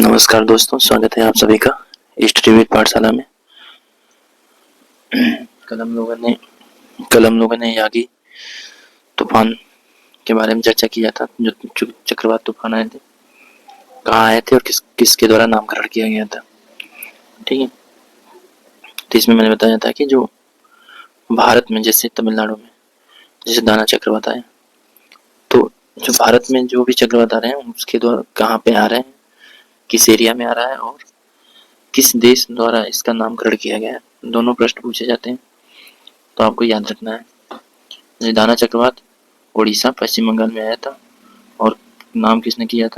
नमस्कार दोस्तों, स्वागत है आप सभी का स्टडीविद पाठशाला में। कल हम लोगों ने यागी तूफान के बारे में चर्चा किया था। जो चक्रवात तूफान आए थे, कहाँ आए थे और किसके द्वारा नामकरण किया गया था। ठीक है, तो इसमें मैंने बताया था कि जो भारत में, जैसे तमिलनाडु में जैसे दाना चक्रवात आए, तो जो भारत में जो भी चक्रवात आ रहे हैं उसके द्वारा कहाँ पे आ रहे हैं, किस एरिया में आ रहा है और किस देश द्वारा इसका नामकरण किया गया है, दोनों प्रश्न पूछे जाते हैं। तो आपको याद रखना है। दाना चक्रवात उड़ीसा पश्चिम बंगाल में आया था और नाम किसने दिया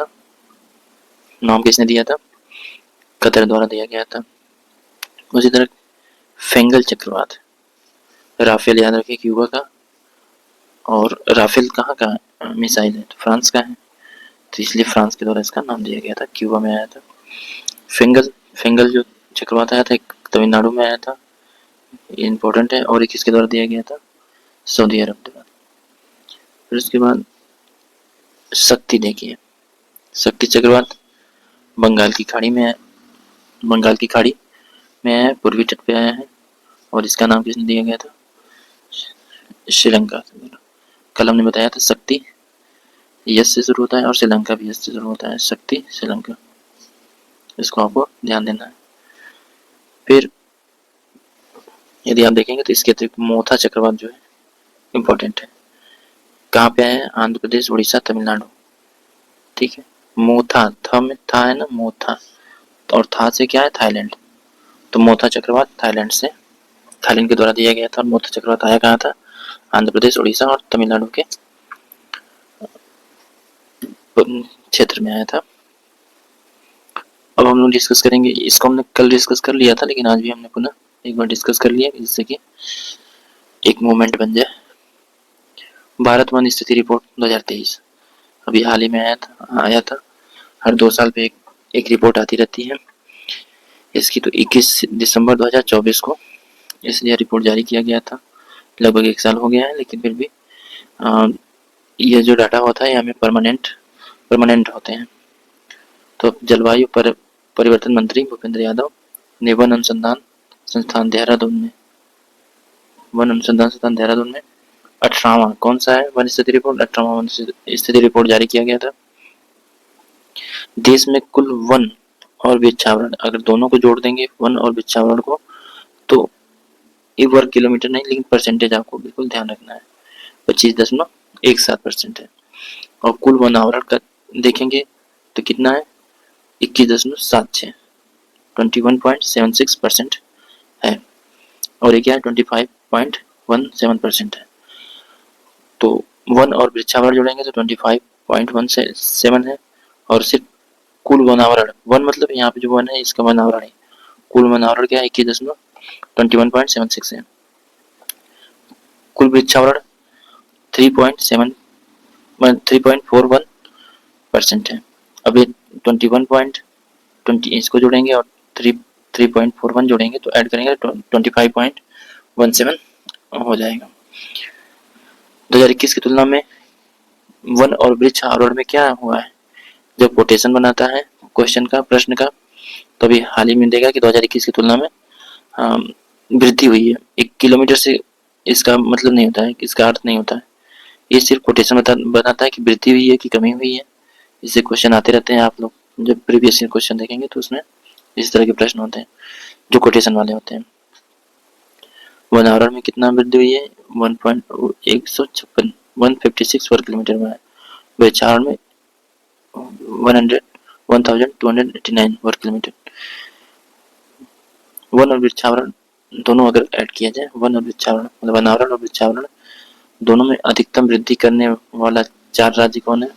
था? कतर द्वारा दिया गया था। उसी तरह फेंगल चक्रवात, राफेल याद रखिए क्यूबा का, और राफेल कहाँ का मिसाइल है? तो फ्रांस का है, तो इसलिए फ्रांस के द्वारा इसका नाम दिया गया था। क्यूबा में आया था। फेंगल जो चक्रवात आया था एक तमिलनाडु में आया था, ये इम्पोर्टेंट है। और एक किसके द्वारा दिया गया था? सऊदी अरब द्वारा। फिर उसके बाद शक्ति देखिए, शक्ति चक्रवात बंगाल की खाड़ी में है, पूर्वी तट पे आया है और इसका नाम किसने दिया गया था? श्रीलंका। कल हमने बताया था शक्ति यस से शुरू होता है और श्रीलंका भी यस से शुरू होता है। शक्ति श्रीलंका, इसको आपको ध्यान देना है। फिर यदि आप देखेंगे तो इसके अतिरिक्त मोथा चक्रवात जो है इम्पोर्टेंट है। कहाँ पे आया है? आंध्र प्रदेश, उड़ीसा, तमिलनाडु। ठीक है, मोथा, था में था है ना, मोथा, और था से क्या है? थाईलैंड। तो मोथा चक्रवात थाईलैंड के द्वारा दिया गया था। और मोथा चक्रवात आया कहाँ था? आंध्र प्रदेश, उड़ीसा और तमिलनाडु के क्षेत्र में आया था। अब हम लोग डिस्कस करेंगे इसको। हमने कल डिस्कस कर लिया था, लेकिन आज भी हमने पुनः एक बार डिस्कस कर लिया, जिससे कि एक मूवमेंट बन जाए। भारत वन स्थिति रिपोर्ट 2023 अभी हाल ही में आया था। हर 2 साल पे एक रिपोर्ट आती रहती है। इसकी तो 21 दिसंबर 2024 को इसलिए रिपोर्ट जारी किया गया था। लगभग 1 साल हो गया है, लेकिन फिर भी ये जो डाटा होता है हमें परमानेंट होते हैं। तो जलवायु परिवर्तन मंत्री भूपेंद्र यादव ने वन अनुसंधान संस्थान देहरादून में 18वां कौन सा है वन स्थिति रिपोर्ट, 18वां वन स्थिति रिपोर्ट जारी किया गया था। देश में कुल वन और वृक्षावरण, अगर दोनों को जोड़ देंगे, वन और वृक्षावरण को, तो ये वर्ग किलोमीटर नहीं, लेकिन परसेंटेज आपको बिल्कुल ध्यान रखना है। 25.17% है। और कुल वन आवरण का देखेंगे तो कितना है? 21.76, 21.76% है। और ये क्या है? 25.17% है। तो वन और वृक्षावरण जोड़ेंगे तो 25.17 है। और सिर्फ कुल वन आवरण, वन मतलब यहाँ पे जो वन है इसका वन आवरण है, कुल वन आवरण क्या है? 21.21.76 है। कुल वृक्षावरण 3.41% है। अब ये 21.20 इसको जोड़ेंगे और 3.41 जोड़ेंगे तो ऐड करेंगे तो 25.17 हो जाएगा। 2021 की तुलना में वन और वृक्ष आवरण में क्या हुआ है? जब कोटेशन बनाता है क्वेश्चन का, प्रश्न का, तो अभी हाल ही में देगा कि 2021 की तुलना में वृद्धि हुई है। 1 किलोमीटर से इसका मतलब नहीं होता है, इसका अर्थ नहीं होता है। ये सिर्फ कोटेशन बताता है कि वृद्धि हुई है कि कमी हुई है। इससे क्वेश्चन आते रहते हैं। आप लोग जब प्रीवियस ईयर क्वेश्चन देखेंगे तो उसमें इस तरह के प्रश्न होते हैं जो कोटेशन वाले होते हैं। वन आवरण में कितना वृद्धि हुई है? 156 वर्ग किलोमीटर में है। वृक्षावरण में 1289 वर्ग किलोमीटर। वन और वृक्षावरण दोनों अगर ऐड किया जाए, वन आवरण और वृक्षावरण दोनों में अधिकतम वृद्धि करने वाला 4 राज्य कौन है?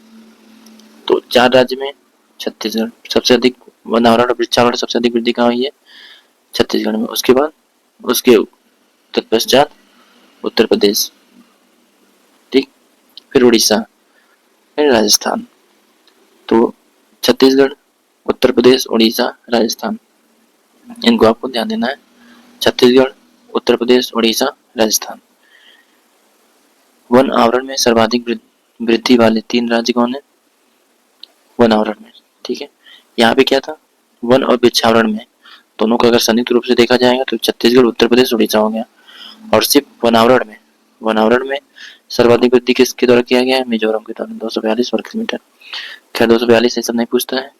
तो 4 राज्य में छत्तीसगढ़ सबसे अधिक वन आवरण और वृक्षावरण सबसे अधिक वृद्धि कहाँ हुई है? छत्तीसगढ़ में। उसके बाद उसके तत्पश्चात उत्तर प्रदेश, ठीक, फिर उड़ीसा, फिर राजस्थान। तो छत्तीसगढ़, उत्तर प्रदेश, उड़ीसा, राजस्थान, इनको आपको ध्यान देना है। छत्तीसगढ़, उत्तर प्रदेश, उड़ीसा, राजस्थान। वन आवरण में सर्वाधिक वृद्धि वाले 3 राज्य कौन है? वन आवरण में ठीक है, यहाँ पे क्या था, वन और वृक्षावरण में दोनों का अगर संयुक्त रूप से देखा जाएगा तो छत्तीसगढ़, उत्तर प्रदेश, उड़ीसा हो गया। और सिर्फ वनावरण में सर्वाधिक वृद्धि किसके द्वारा किया गया है, मिजोरम के द्वारा, 242 वर्ग किलोमीटर। खैर 242 ये सब नहीं पूछता है,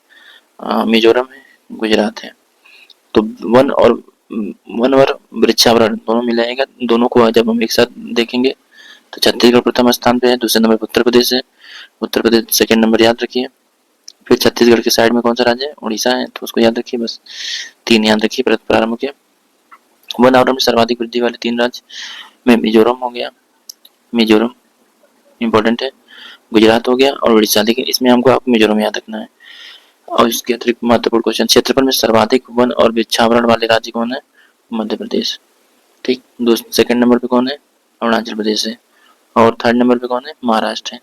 मिजोरम है, गुजरात है। तो वन और वृक्षावरण दोनों मिलाएगा, दोनों को जब हम एक साथ देखेंगे तो छत्तीसगढ़ प्रथम स्थान पे है, दूसरे नंबर पर उत्तर प्रदेश है, उत्तर प्रदेश सेकंड नंबर याद रखिए। फिर छत्तीसगढ़ के साइड में कौन सा राज्य है, उड़ीसा है, तो उसको याद रखिए, बस 3 याद रखिए प्रारंभ के। वन आवरण में सर्वाधिक वृद्धि वाले 3 राज्य में मिजोरम हो गया, मिजोरम इंपॉर्टेंट है, गुजरात हो गया और उड़ीसा। लेकिन इसमें हमको आपको मिजोरम याद रखना है। और इसके अतिरिक्त महत्वपूर्ण क्वेश्चन, क्षेत्रफल में सर्वाधिक वन और वृक्षावरण वाले राज्य कौन है, मध्य प्रदेश। ठीक, सेकंड नंबर पे कौन है, अरुणाचल प्रदेश है, और थर्ड नंबर पे कौन है, महाराष्ट्र है।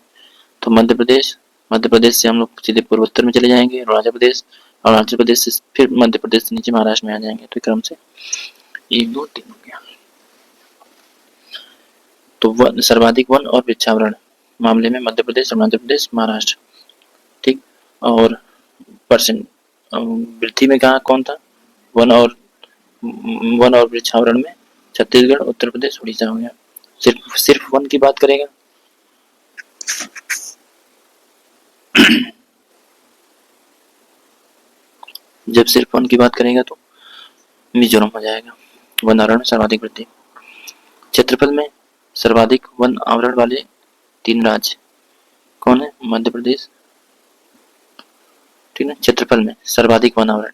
तो मध्य प्रदेश से हम लोग सीधे पूर्वोत्तर में चले जाएंगे, अरुणाचल प्रदेश से फिर मध्य प्रदेश से नीचे महाराष्ट्र में आ जाएंगे, तो क्रम से 1 2 3 हो गया। तो सर्वाधिक वन और वृक्षावरण मामले में मध्य प्रदेश, अरुणाचल प्रदेश, महाराष्ट्र। ठीक, और परसेंट वृद्धि में कहा कौन था, वन और वृक्षावरण में छत्तीसगढ़, उत्तर प्रदेश, उड़ीसा हो गया। सिर्फ वन की बात करेगा जब सिर्फ वन की बात करेगा तो मिजोरम हो जाएगा, वन आवरण में सर्वाधिक वृद्धि। क्षेत्रफल में सर्वाधिक वन आवरण वाले 3 राज्य कौन है, मध्य प्रदेश। ठीक है, क्षेत्रफल में सर्वाधिक वन आवरण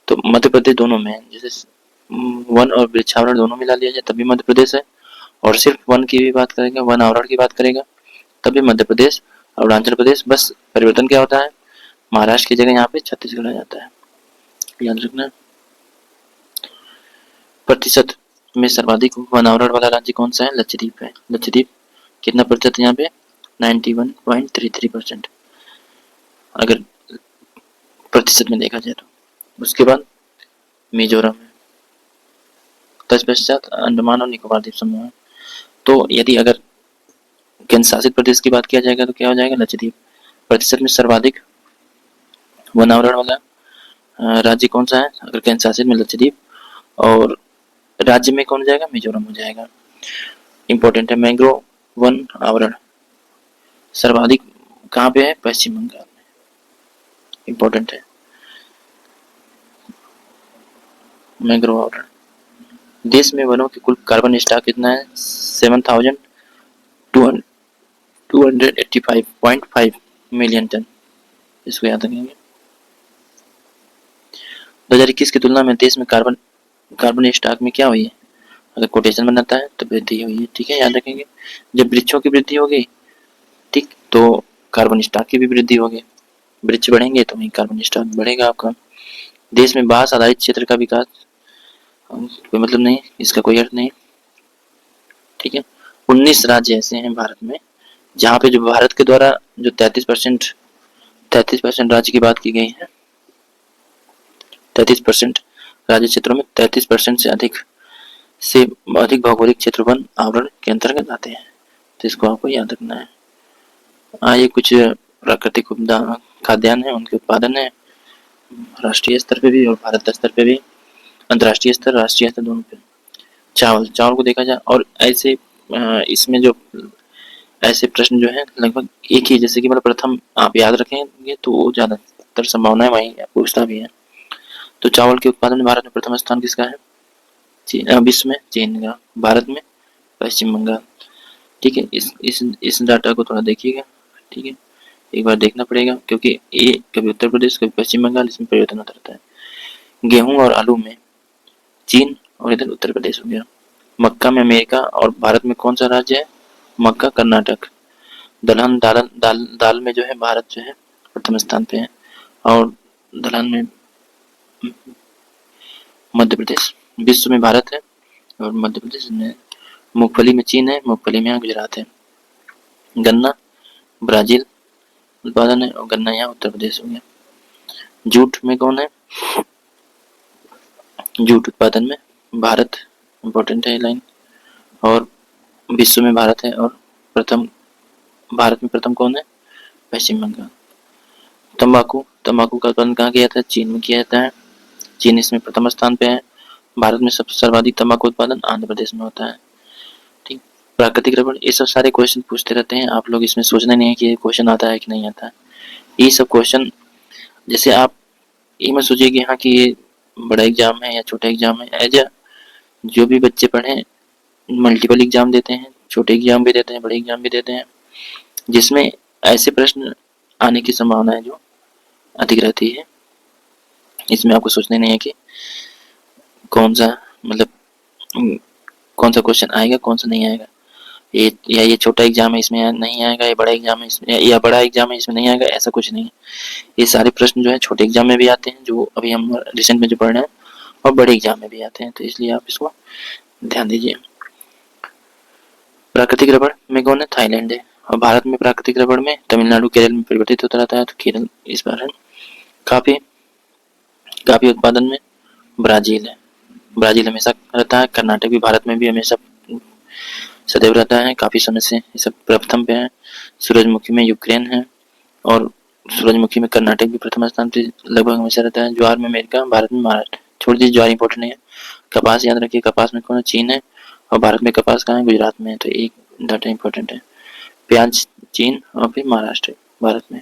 तो मध्य प्रदेश दोनों में है, जैसे वन और वृक्षावरण दोनों मिला लिया जाए तभी मध्य प्रदेश है, और सिर्फ वन की भी बात करेगा, वन आवरण की बात करेगा तभी मध्य प्रदेश, अरुणाचल प्रदेश। बस परिवर्तन क्या होता है, महाराष्ट्र की जगह यहाँ पे छत्तीसगढ़ आ जाता है, याद रखना। प्रतिशत में सर्वाधिक वन आवरण वाला राज्य कौन सा है, लक्षद्वीप है। लक्षद्वीप कितना प्रतिशत यहाँ पे, 91.33%, अगर प्रतिशत में देखा जाए तो। उसके बाद मिजोरम है, तत्पश्चात अंडमान और निकोबार द्वीप समूह है। तो यदि अगर केंद्र शासित प्रदेश की बात किया जाएगा तो क्या हो जाएगा, लक्षद्वीप। प्रतिशत में सर्वाधिक वन आवरण वाला राज्य कौन सा है, अगर केंद्र शासित में लक्षद्वीप, और राज्य में कौन हो जाएगा, मिजोरम हो जाएगा। इंपॉर्टेंट है, मैंग्रोव वन आवरण सर्वाधिक कहाँ पे है, पश्चिम बंगाल में, इंपॉर्टेंट है मैंग्रोव आवरण। देश में वनों के कुल कार्बन स्टॉक कितना है, 7285.5 मिलियन टन, इसको याद रखेंगे। 2021 की तुलना में देश में कार्बन स्टॉक में क्या हुई है, अगर कोटेशन बनाता है तो वृद्धि हुई है, ठीक है, याद रखेंगे। जब वृक्षों की वृद्धि होगी, ठीक, तो कार्बन स्टॉक की भी वृद्धि होगी, वृक्ष बढ़ेंगे तो वही कार्बन स्टॉक बढ़ेगा आपका। देश में बांस आधारित क्षेत्र का विकास कोई मतलब नहीं, इसका कोई अर्थ नहीं, ठीक है। 19 राज्य ऐसे हैं भारत में जहाँ पे जो भारत के द्वारा जो 33% राज्य की बात की गई है, 33% राज्य क्षेत्रों में 33% से अधिक भौगोलिक क्षेत्र वन आवरण के अंतर्गत आते हैं, तो इसको आपको याद रखना है। ये कुछ प्राकृतिक खाद्यान्न है, उनके उत्पादन है राष्ट्रीय स्तर पे भी और भारत स्तर पे भी, अंतर्राष्ट्रीय स्तर, राष्ट्रीय स्तर दोनों पे। चावल को देखा जाए, और ऐसे इसमें जो ऐसे प्रश्न जो है लगभग एक ही, जैसे कि मतलब प्रथम आप याद रखेंगे तो ज्यादातर संभावनाएं वही पूछता भी है। तो चावल के उत्पादन में भारत में प्रथम स्थान किसका है, विश्व में चीन का, भारत में पश्चिम बंगाल, ठीक है। इस डाटा को थोड़ा देखिएगा, ठीक है, एक बार देखना पड़ेगा क्योंकि ये कभी उत्तर प्रदेश कभी पश्चिम बंगाल, इसमें परिवर्तन होता रहता है। गेहूं और आलू में चीन और इधर उत्तर प्रदेश हो गया। मक्का में अमेरिका और भारत में कौन सा राज्य है, मक्का कर्नाटक। दाल में जो है भारत जो है प्रथम स्थान पे है, और दलहन में मध्य प्रदेश। विश्व में भारत है और मध्य प्रदेश में। मूंगफली में चीन है, मूंगफली में यहाँ गुजरात है। गन्ना ब्राजील उत्पादन है और गन्ना यहाँ उत्तर प्रदेश हो गया। जूट में कौन है, जूट उत्पादन में भारत इंपॉर्टेंट है लाइन, और विश्व में भारत है, और भारत में प्रथम कौन है, पश्चिम बंगाल। तंबाकू, तंबाकू का उत्पादन कहाँ किया जाता है? चीन में किया जाता है। चीन इसमें प्रथम स्थान पे है। भारत में सबसे सर्वाधिक तंबाकू उत्पादन आंध्र प्रदेश में होता है। ठीक। प्राकृतिक रबड़, ये सब सारे क्वेश्चन पूछते रहते हैं, आप लोग इसमें सोचना नहीं है कि ये क्वेश्चन आता है कि नहीं आता है। ये सब क्वेश्चन, जैसे आप ये मत सोचिए कि हाँ कि ये बड़ा एग्जाम है या छोटा एग्जाम है। एज जो भी बच्चे पढ़े मल्टीपल एग्जाम देते हैं, छोटे एग्जाम भी देते हैं, बड़े एग्जाम भी देते हैं, जिसमें ऐसे प्रश्न आने की संभावना है जो अधिक रहती है। इसमें आपको सोचना नहीं है कि कौन सा मतलब कौन सा क्वेश्चन आएगा कौन सा नहीं आएगा, ये छोटा एग्जाम है इसमें नहीं आएगा, ये बड़ा एग्जाम है इसमें, या बड़ा एग्जाम है इसमें नहीं आएगा, ऐसा कुछ नहीं है। ये सारे प्रश्न जो है छोटे एग्जाम में भी आते हैं, जो अभी हम रिसेंट में जो पढ़ रहे हैं, और बड़े एग्जाम में भी आते हैं, तो इसलिए आप इसको ध्यान दीजिए। प्राकृतिक रबड़ में कौन है? थाईलैंड है। और भारत में प्राकृतिक रबड़ में तमिलनाडु केरल में परिवर्तित होता रहता है, तो केरल इस बार है। काफी काफी उत्पादन में ब्राजील है। ब्राजील हमेशा रहता है। कर्नाटक भी भारत में भी हमेशा सदैव रहता है, काफी समय से ये सब प्रथम पे है। सूरजमुखी में यूक्रेन है, और सूरजमुखी में कर्नाटक भी प्रथम स्थान पे लगभग हमेशा रहता है। ज्वार में अमेरिका, भारत में महाराष्ट्र। छोड़ दीजिए, ज्वार इंपॉर्टेंट नहीं है। कपास याद रखिए, कपास में कौन है? चीन है। और भारत में कपास कहाँ है? गुजरात में है, तो एक डाटा इंपॉर्टेंट है। प्याज चीन और फिर महाराष्ट्र भारत में।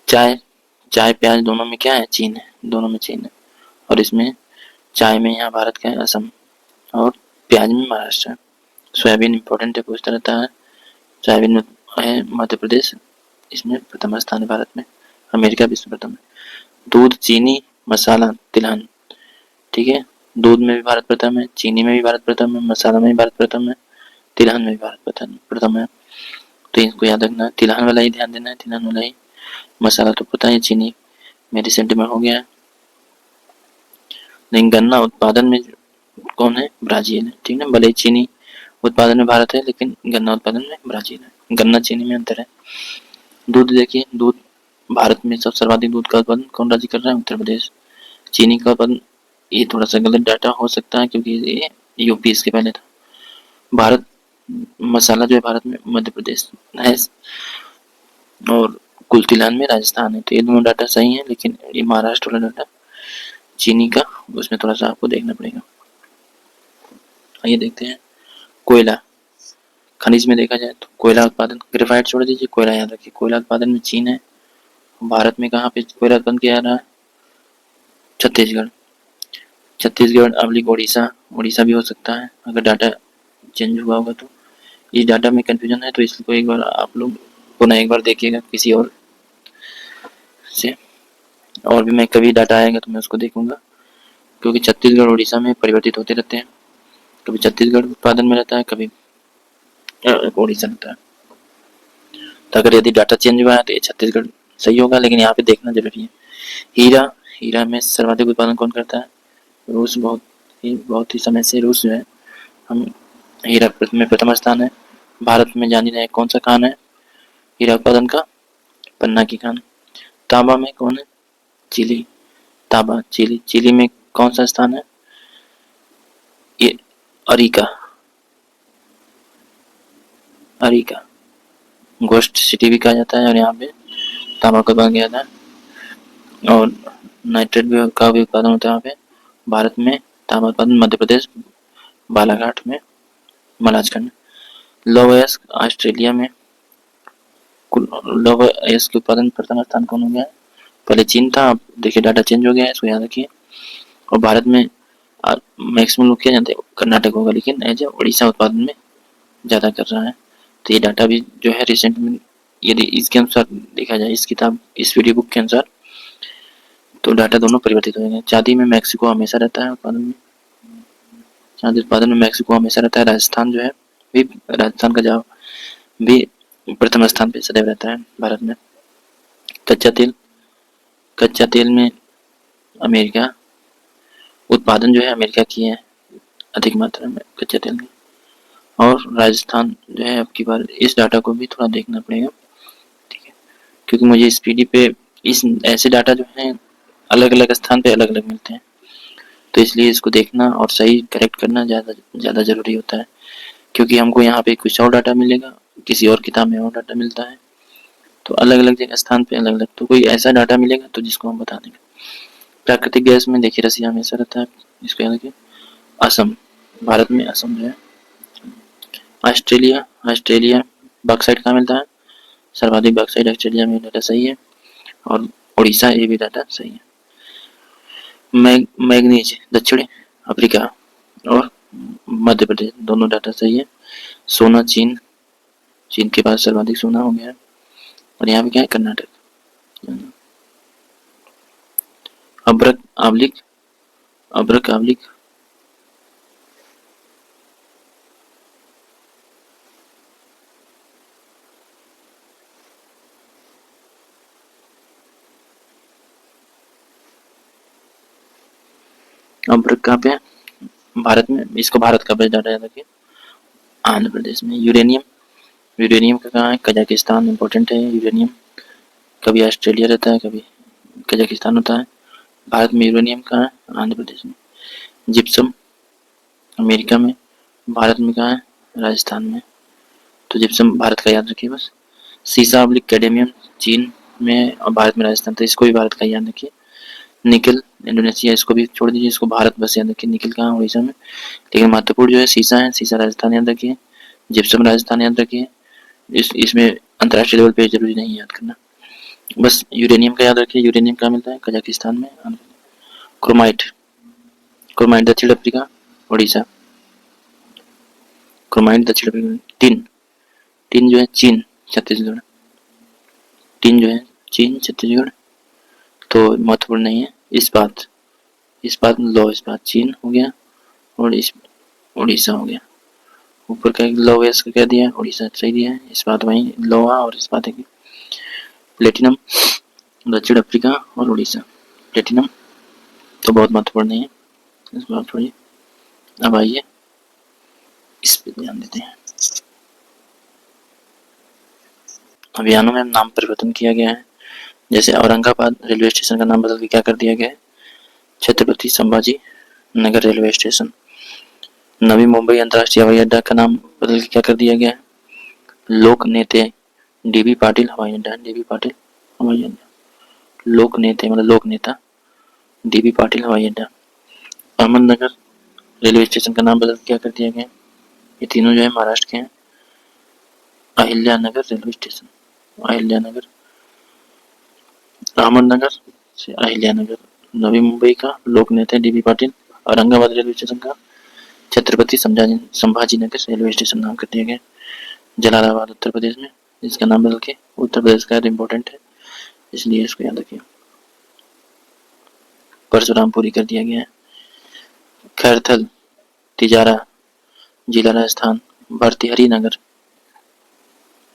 चाय, चाय प्याज दोनों में क्या है? चीन है, दोनों में चीन है। और इसमें चाय में यहाँ भारत का है असम, और प्याज में महाराष्ट्र है। सोयाबीन इंपॉर्टेंट है, पूछता रहता है। सोयाबीन में है मध्य प्रदेश, इसमें प्रथम स्थान है भारत में। अमेरिका विश्व प्रथम है। दूध, चीनी, मसाला, तिलहन, ठीक है। दूध में भी भारत प्रथम है, चीनी में भी भारत प्रथम है, मसाला में भी भारत प्रथम है, तिलहन में भी भारत प्रथम है। तो इसको याद रखना है, तिलहन वाला ही ध्यान देना है, तिलहन वाला ही। मसाला तो पता है, चीनी में रिसेंट में हो गया है। लेकिन गन्ना उत्पादन में कौन है? ब्राजील है, ठीक है। भले ही चीनी उत्पादन में भारत है, लेकिन गन्ना उत्पादन में ब्राजील है। गन्ना चीनी में अंतर है। दूध देखिए, दूध भारत में सब सर्वाधिक दूध का उत्पादन कौन राज्य कर रहा है? उत्तर प्रदेश। चीनी का उत्पादन, ये थोड़ा सा गलत डाटा हो सकता है क्योंकि ये यूपी इसके पहले था। भारत मसाला जो है भारत में मध्य प्रदेश है, और कुल तिलहन में राजस्थान है। तो ये दोनों डाटा सही है, लेकिन ये महाराष्ट्र वाला डाटा चीनी का, उसमें थोड़ा सा आपको देखना पड़ेगा। आइए देखते हैं कोयला। खनिज में देखा जाए तो कोयला उत्पादन, ग्रेफाइट छोड़ दीजिए, कोयला याद रखिए। कोयला उत्पादन में चीन है। भारत में कहाँ पे कोयला उत्पादन किया जा रहा है? छत्तीसगढ़। छत्तीसगढ़, अब लिख उड़ीसा, उड़ीसा भी हो सकता है अगर डाटा चेंज हुआ होगा तो। इस डाटा में कंफ्यूजन है, तो इसको एक बार आप लोग पुनः एक बार देखिएगा किसी और से, और भी मैं कभी डाटा आएगा तो मैं उसको देखूंगा, क्योंकि छत्तीसगढ़ उड़ीसा में परिवर्तित होते रहते हैं। कभी छत्तीसगढ़ उत्पादन में रहता है, कभी उड़ीसा रहता है। तो अगर यदि डाटा चेंज हुआ है तो ये छत्तीसगढ़ सही होगा, लेकिन यहाँ पे देखना जरूरी है। हीरा, हीरा में सर्वाधिक उत्पादन कौन करता है? रूस। बहुत ही समय से रूस जो है, हम हीरा में प्रथम स्थान है। भारत में जानी रहे कौन सा खान है हीरा उत्पादन का? पन्ना की खान। तांबा में कौन है? चिली। तांबा चिली, चिली में कौन सा स्थान है? ये अरिका, अरिका गोस्ट सिटी भी कहा जाता है, और यहाँ पे तांबा का उत्पादन किया जाता है। और नाइट्रेट भी का भी उत्पादन होता है यहाँ पे। भारत में तांबा उत्पादन मध्य प्रदेश, बालाघाट में, महाराजखंड। लौह अयस्क ऑस्ट्रेलिया में। लौह अयस्क के उत्पादन प्रथम स्थान कौन हो गया है? पहले चीन था, अब देखिए डाटा चेंज हो गया है, इसको याद रखिए। और भारत में मैक्सिमम लोग क्या जानते हैं? कर्नाटक होगा, लेकिन एज उड़ीसा उत्पादन में ज़्यादा कर रहा है। तो ये डाटा भी जो है रिसेंट में, यदि इसके अनुसार देखा जाए, इस किताब इस वीडियो बुक के अनुसार, तो डाटा दोनों परिवर्तित हो गए। चांदी में मैक्सिको हमेशा रहता है उत्पादन में, चांदी उत्पादन में मैक्सिको हमेशा रहता है। राजस्थान जो है भी, राजस्थान का जवाब भी प्रथम स्थान पे सदैव रहता है भारत में। कच्चा तेल, कच्चा तेल में अमेरिका, उत्पादन जो है अमेरिका की है अधिक मात्रा में कच्चे तेल में। और राजस्थान जो है, अब की बार इस डाटा को भी थोड़ा देखना पड़ेगा, ठीक है, क्योंकि मुझे इस पीडी पे इस ऐसे डाटा जो है अलग अलग स्थान पे अलग अलग मिलते हैं, तो इसलिए इसको देखना और सही करेक्ट करना ज़्यादा ज़रूरी होता है। क्योंकि हमको यहाँ पे कुछ और डाटा मिलेगा, किसी और किताब में और डाटा मिलता है, तो अलग अलग जगह स्थान पे अलग अलग, तो कोई ऐसा डाटा मिलेगा तो जिसको हम बता देंगे। प्राकृतिक गैस में देखिए रसिया हमेशा रहता है, इसको याद रखिए। असम, भारत में असम जो है। ऑस्ट्रेलिया, ऑस्ट्रेलिया बॉक्साइट कहाँ मिलता है, सर्वाधिक बॉक्साइट ऑस्ट्रेलिया में, डाटा सही है। और उड़ीसा, ये भी डाटा सही है। मैग्नीज दक्षिण अफ्रीका और मध्य प्रदेश, दोनों डाटा सही है। सोना चीन, चीन के पास सर्वाधिक सोना हो गया है। और यहाँ पे क्या है, कर्नाटक। अब्रक आवलिक, अब्रक आवलिक, अब्रक कहाँ पे है, भारत में, इसको भारत का बेस्ट डाटा याद रखिए। आंध्र प्रदेश में। यूरेनियम, यूरेनियम का कहाँ है, कजाकिस्तान, इंपॉर्टेंट है यूरेनियम। कभी ऑस्ट्रेलिया रहता है, कभी कजाकिस्तान होता है। भारत में यूरेनियम कहाँ है, आंध्र प्रदेश में। जिप्सम अमेरिका में, भारत में कहाँ है, राजस्थान में। तो जिप्सम भारत का याद रखिए बस। सीसा अब्लिक कैडेमियम चीन में और भारत में राजस्थान, तो इसको भी भारत का याद रखिए। निकल इंडोनेशिया, इसको भी छोड़ दीजिए, इसको भारत बस याद रखिए। निकल कहाँ, उड़ीसा में। लेकिन महत्वपूर्ण जो है सीसा है, सीसा राजस्थान याद रखिए। जिप्सम राजस्थान याद रखिए। इसमें अंतर्राष्ट्रीय लेवल पे जरूरी नहीं याद करना, बस यूरेनियम का याद रखिए। यूरेनियम कहाँ मिलता है, कजाकिस्तान में। क्रोमाइट, क्रोमाइट दक्षिण अफ्रीका, उड़ीसा। क्रोमाइट दक्षिण अफ्रीका। टिन, टिन जो है चीन, छत्तीसगढ़। टिन जो है चीन, छत्तीसगढ़, तो महत्वपूर्ण नहीं है। इस्पात, इस्पात लौह इस्पात चीन हो गया, और इस उड़ीसा हो गया। ऊपर का लौह इसका क्या दिया है, उड़ीसा सही दिया है। इस्पात वहीं लोहा और इस्पात है। प्लेटिनम दक्षिण अफ्रीका और उड़ीसा। प्लेटिनम तो बहुत महत्वपूर्ण नहीं है, इसको आप छोड़िए। अब आइए इस पे ध्यान देते हैं। अभियानों में नाम परिवर्तन किया गया है, जैसे औरंगाबाद रेलवे स्टेशन का नाम बदल के क्या कर दिया गया है, छत्रपति संभाजी नगर रेलवे स्टेशन। नवी मुंबई अंतर्राष्ट्रीय हवाई अड्डा का नाम बदल के क्या कर दिया गया है, लोक नेते डीबी पाटिल हवाई अड्डा, डीबी पाटिल हवाई अड्डा। लोक नेते मतलब लोक नेता, डीबी पाटिल हवाई अड्डा। अहमदनगर रेलवे स्टेशन का नाम बदल के क्या कर दिया गया, ये तीनों जो है महाराष्ट्र के हैं। अहिल्यानगर रेलवे स्टेशन, अहिल्यानगर, अहमदनगर से अहिल्यानगर। नवी मुंबई का लोक नेता dB Patil. Aurangabad railway station का छत्रपति संभाजी नगर रेलवे स्टेशन नाम कर दिया गया। जलालाबाद उत्तर प्रदेश में, इसका नाम बदल के उत्तर प्रदेश का इम्पोर्टेंट है, इसलिए इसको याद रखिए। परशुरामपुरी कर दिया गया है। खैरथल तिजारा जिला राजस्थान। भर्तृहरि नगर,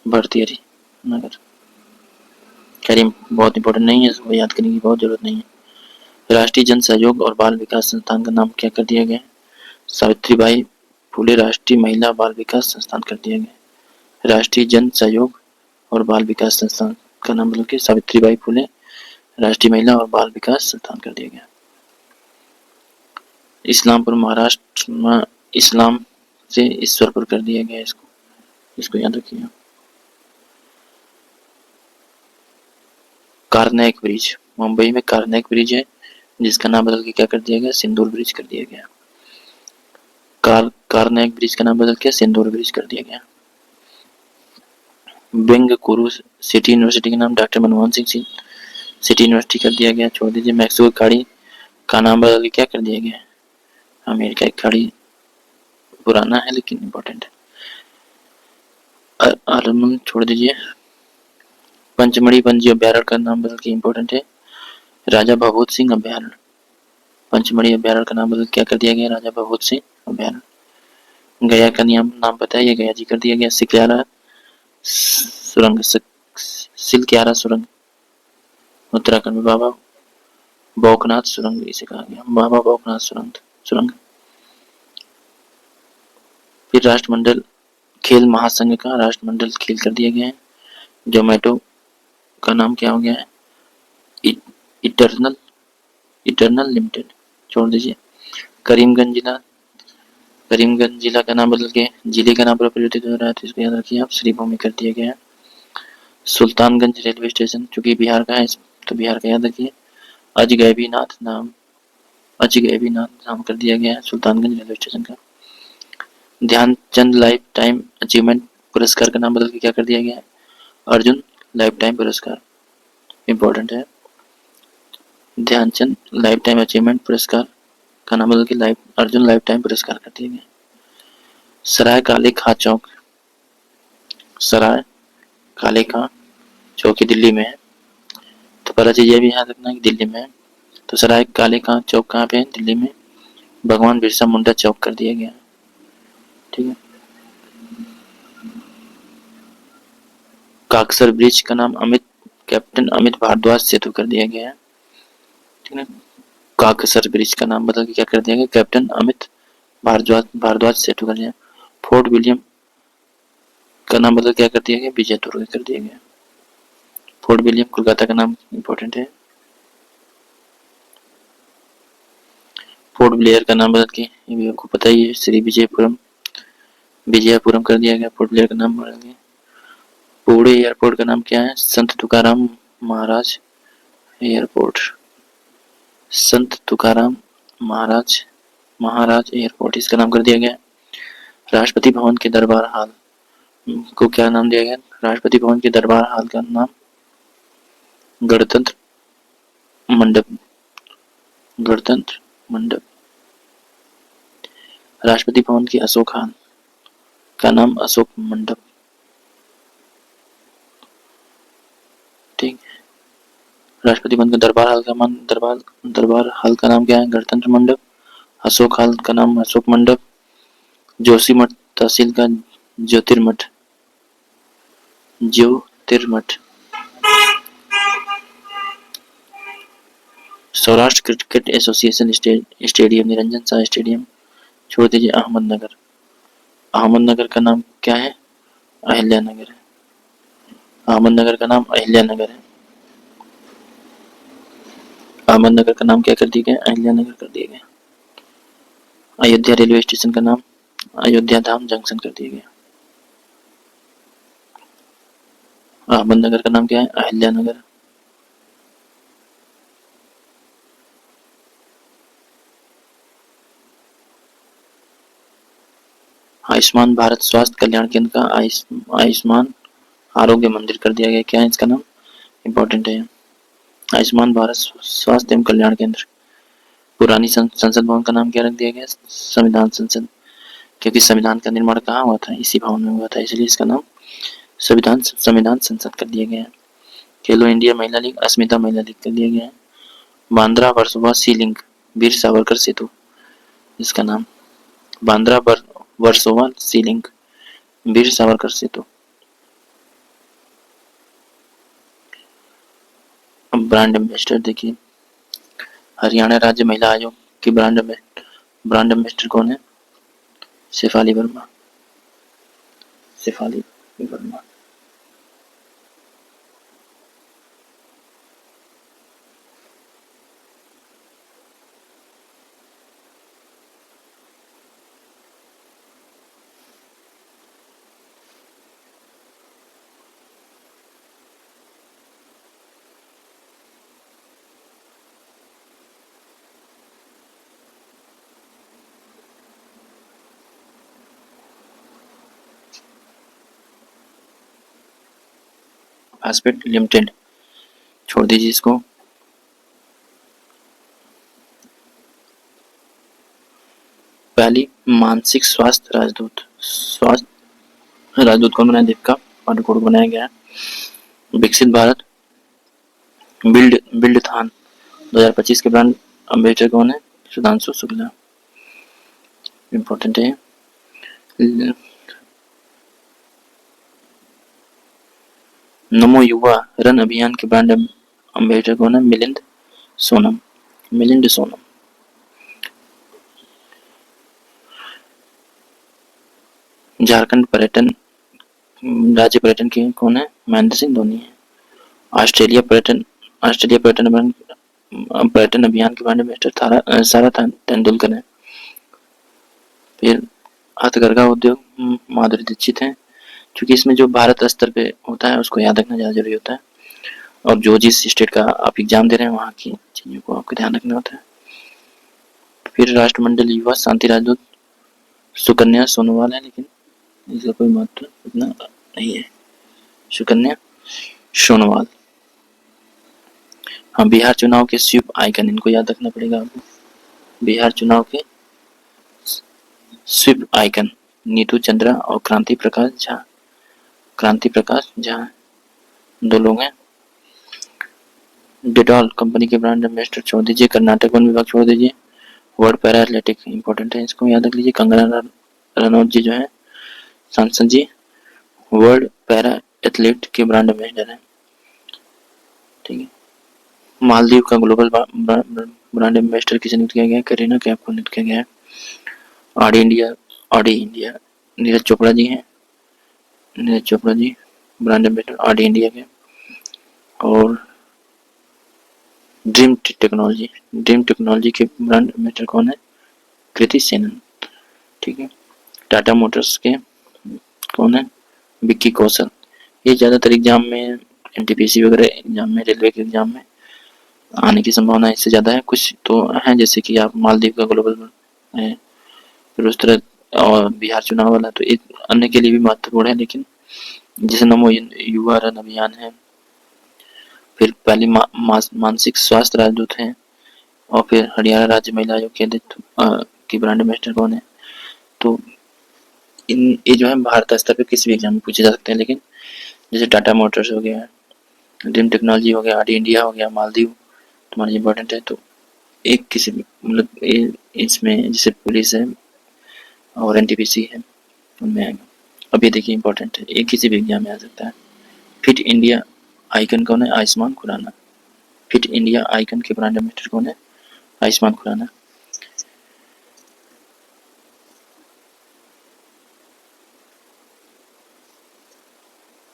भर्तृहरि नगर। खैर बहुत इंपॉर्टेंट नहीं है, इसको याद करने की बहुत जरूरत नहीं है। राष्ट्रीय जन सहयोग और बाल विकास संस्थान का नाम क्या कर दिया गया, सावित्रीबाई फुले राष्ट्रीय महिला बाल विकास संस्थान कर दिया गया। राष्ट्रीय जन सहयोग और बाल विकास संस्थान का नाम बदल के सावित्रीबाई फुले राष्ट्रीय महिला और बाल विकास संस्थान कर दिया गया। इस्लामपुर महाराष्ट्र में इस्लाम से ईश्वरपुर कर दिया गया, इसको याद रखिए। कार्नेक ब्रिज, मुंबई में कार्नेक ब्रिज है, जिसका नाम बदल के क्या कर दिया गया, सिंदूर ब्रिज कर दिया गया। कार्नेक ब्रिज का नाम बदल के सिंदूर ब्रिज कर दिया गया। बेंगलुरु सिटी यूनिवर्सिटी का नाम doctor Manmohan Singh city university कर दिया गया, छोड़ दीजिए। मैक्सिको खाड़ी का नाम बदल के क्या कर दिया गया, अमेरिका की खाड़ी, पुराना है लेकिन इम्पोर्टेंट है। आलमन छोड़ दीजिए। पंचमढ़ी वन्यजीव अभ्यारण्य का नाम बदल के इम्पोर्टेंट है, राजा भभूत सिंह अभ्यारण्य। पंचमढ़ी अभ्यारण्य का नाम बदल क्या कर दिया गया, राजा भभूत सिंह अभ्यारण्य। गया का नाम पता है, ये गया जी कर दिया गया। सिकयारा सुरंग, सिलक्यारा सुरंग उत्तराखंड में। बाबा बौकनाथ सुरंग इसे कहा गया, बाबा बौकनाथ सुरंग। फिर राष्ट्रमंडल खेल महासंघ का राष्ट्रमंडल खेल कर दिया गया है। जोमेटो का नाम क्या हो गया है, इटरनल लिमिटेड, छोड़ दीजिए। करीमगंज जिला का नाम बदल के जिले का नाम परिवर्तित हो रहा है, तो इसको याद रखिए आप, श्रीभूमि कर दिया गया है। सुल्तानगंज रेलवे स्टेशन चूंकि बिहार का है तो बिहार का याद रखिए। अजगैबीनाथ नाम कर दिया गया है सुल्तानगंज रेलवे स्टेशन का। ध्यानचंद लाइफ टाइम अचीवमेंट पुरस्कार का नाम बदल के क्या कर दिया गया है? अर्जुन लाइफ टाइम पुरस्कार। इंपॉर्टेंट है। ध्यानचंद लाइफ टाइम अचीवमेंट पुरस्कार का नाम बदल के अर्जुन लाइफ टाइम पुरस्कार कर दिया गया। सराय काले खां चौक, सराय काले खां चौक दिल्ली में है। तो पहला चीज ये भी याद रखना कि दिल्ली में है। तो सराय काले खां चौक कहाँ पे है? दिल्ली में। भगवान बिरसा मुंडा चौक कर दिया गया। ठीक है। काकसर ब्रिज का नाम कैप्टन अमित भारद्वाज सेतु कर दिया गया है। ठीक है। काकसर ब्रिज का नाम बदल के क्या कर दिया गया? कैप्टन अमित भारद्वाज सेतु कर दिया। फोर्ट विलियम का नाम बदल क्या कर दिया गया? विजय दुर्ग कर दिया गया। फोर्ट विलियम कोलकाता का नाम इंपॉर्टेंट है। पोर्ट ब्लेयर का नाम बदल के, ये भी आपको पता ही है, श्री विजयपुरम कर दिया गया। पोर्ट ब्लेयर का नाम बदल गया। पुणे एयरपोर्ट का नाम क्या है? संत तुकाराम महाराज एयरपोर्ट। संत तुकाराम महाराज एयरपोर्ट इसका नाम कर दिया गया। राष्ट्रपति भवन के दरबार हाल को क्या नाम दिया गया? राष्ट्रपति भवन के दरबार हाल का नाम गणतंत्र मंडप। राष्ट्रपति भवन के अशोक हाल का नाम अशोक मंडप। ठीक। राष्ट्रपति भवन के दरबार हाल का नाम क्या है? गणतंत्र मंडप। अशोक हाल का नाम अशोक मंडप। जोशीमठ तहसील का Jyotirmath. Saurashtra cricket association stadium Niranjan Shah stadium छोड़ दीजिए। अहमदनगर का नाम क्या है? अहिल्यानगर है। अहमदनगर का नाम अहिल्यानगर है। अहमदनगर का नाम क्या कर दिया गया? अहिल्यानगर कर दिया गया। अयोध्या रेलवे स्टेशन का नाम अयोध्या धाम जंक्शन कर दिया गया। अहमदनगर का नाम क्या है? अहिल्यानगर। आयुष्मान भारत स्वास्थ्य कल्याण केंद्र का आयुष्मान आरोग्य मंदिर कर दिया गया। क्या है इसका नाम? इंपॉर्टेंट है। आयुष्मान भारत स्वास्थ्य एवं कल्याण केंद्र। पुरानी संसद भवन का नाम क्या रख दिया गया? संविधान संसद, क्योंकि संविधान का निर्माण कहाँ हुआ था? इसी भवन में हुआ था, इसलिए इसका नाम संविधान संसद कर दिया गया है। खेलो इंडिया महिला लीग अस्मिता महिला लीग कर दिया गया है। बांद्रा वर्सोवा सी लिंक वीर सावरकर सेतु इसका नाम बांद्रा वर्सोवा सी लिंक वीर सावरकर सेतु। ब्रांड एम्बेसडर देखिए, हरियाणा राज्य महिला आयोग की ब्रांड एम्बेसडर कौन है? शेफाली वर्मा। फास्फेट लिमिटेड छोड़ दीजिए इसको। पहली मानसिक स्वास्थ्य राजदूत कौन बनाया? दीपिका पादुकोण बनाया गया। विकसित भारत बिल्डथॉन 2025 के ब्रांड एम्बेसडर कौन है? सुधांशु शुक्ला। इंपॉर्टेंट है। नमो युवा रन अभियान के ब्रांड एम्बेसडर कौन है? मिलिंद सोनम। झारखंड राज्य पर्यटन के कौन है? महेंद्र सिंह धोनी है। ऑस्ट्रेलिया पर्यटन अभियान के ब्रांड एम्बेसडर सारा तेंदुलकर है। फिर हथकरघा उद्योग माधुरी दीक्षित है। क्योंकि इसमें जो भारत स्तर पे होता है उसको याद रखना ज़्यादा जरूरी होता है, और जो जिस स्टेट का आप एग्जाम दे रहे हैं वहाँ की चीज़ों को आपको ध्यान रखना होता है। फिर राष्ट्रमंडल युवा शांति राजदूत सुकन्या सोनोवाल है, लेकिन इसका कोई महत्व इतना नहीं है। सुकन्या सोनोवाल। हाँ, बिहार चुनाव के स्वीप आइकन, इनको याद रखना पड़ेगा आपको। बिहार चुनाव के स्वीप आइकन नीतू चंद्रा और क्रांति प्रकाश झा। क्रांति प्रकाश झा 2 लोग हैं। डेटॉल कंपनी के ब्रांड एम्बेसडर छोड़ दीजिए, कर्नाटक वन विभाग छोड़ दीजिए। वर्ल्ड पैरा एथलेटिक इंपॉर्टेंट है, इसको याद रख लीजिए। कंगना रनौत जी जो है सांसद जी, वर्ल्ड पैरा एथलीट के ब्रांड एम्बेसडर है। ठीक है। मालदीव का ग्लोबल ब्रांड एम्बेसडर किसे नियुक्त किया गया है? करीना कैफ को नियुक्त किया गया है। ऑडी इंडिया नीरज चोपड़ा जी हैं। Neeraj Chopra ji brand ambassador Audi India के। और ड्रीम टेक्नोलॉजी के ब्रांड एम्बेसडर कौन है? कृति सेनन। ठीक है। टाटा मोटर्स के कौन है? विक्की कौशल। ये ज़्यादातर एग्जाम में, एनटीपीसी वगैरह एग्जाम में, रेलवे के एग्जाम में आने की संभावना इससे ज़्यादा है। कुछ तो हैं, जैसे कि आप मालदीव का ग्लोबल है, फिर उस तरह, और बिहार चुनाव वाला तो एक अन्य के लिए भी महत्वपूर्ण है, लेकिन जैसे नमो युवा रन अभियान है, फिर पहली मानसिक स्वास्थ्य राजदूत है, और फिर हरियाणा राज्य महिला आयोग के अध्यक्ष की ब्रांड एम्बेसडर कौन है? तो ये जो है भारत स्तर पे किसी भी एग्जाम में पूछे जा सकते हैं, लेकिन जैसे टाटा मोटर्स हो गया, ड्रीम टेक्नोलॉजी हो गया, आरडी इंडिया हो गया, मालदीव तुम्हारा इम्पोर्टेंट है। तो एक किसी मतलब इसमें जैसे पुलिस है और एनटीपीसी है, उनमें आएगा। अब ये देखिए इंपॉर्टेंट है, एक किसी भी एग्जाम में आ सकता है। फिट इंडिया आइकन कौन है? Ayushmann Khurrana. Fit India icon के ब्रांड एम्बेसडर कौन है? आयुष्मान खुराना।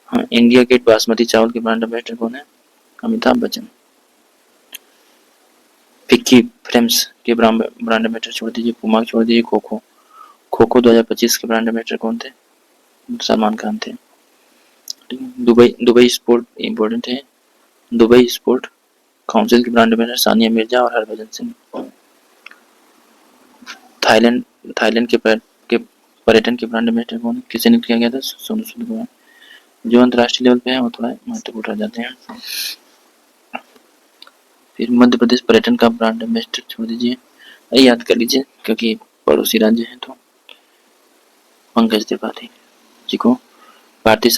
हाँ, इंडिया गेट बासमती चावल के ब्रांड एम्बेसडर कौन है? अमिताभ बच्चन। फिक्की फ्रेम्स के ब्रांड एम्बेसडर छोड़ दीजिए, पुमा छोड़ दीजिए, खो 2025 के ब्रांड एम्बेसडर कौन थे? सलमान खान थे। दुबई स्पोर्ट इम्पोर्टेंट है। दुबई स्पोर्ट काउंसिल के ब्रांड एम्बेसडर सानिया मिर्जा और हरभजन सिंह। थाईलैंड के पर्यटन के ब्रांड एम्बेसडर कौन है? किसे नियुक्त किया गया था? सोनू सूद को। जो अंतर्राष्ट्रीय लेवल पे है वो थोड़ा महत्वपूर्ण रह जाते हैं। फिर मध्य प्रदेश पर्यटन का ब्रांड एम्बेसडर छोड़ दीजिए, याद कर लीजिए क्योंकि पड़ोसी राज्य है। तो पंकज त्रिपाठी जी को भारतीय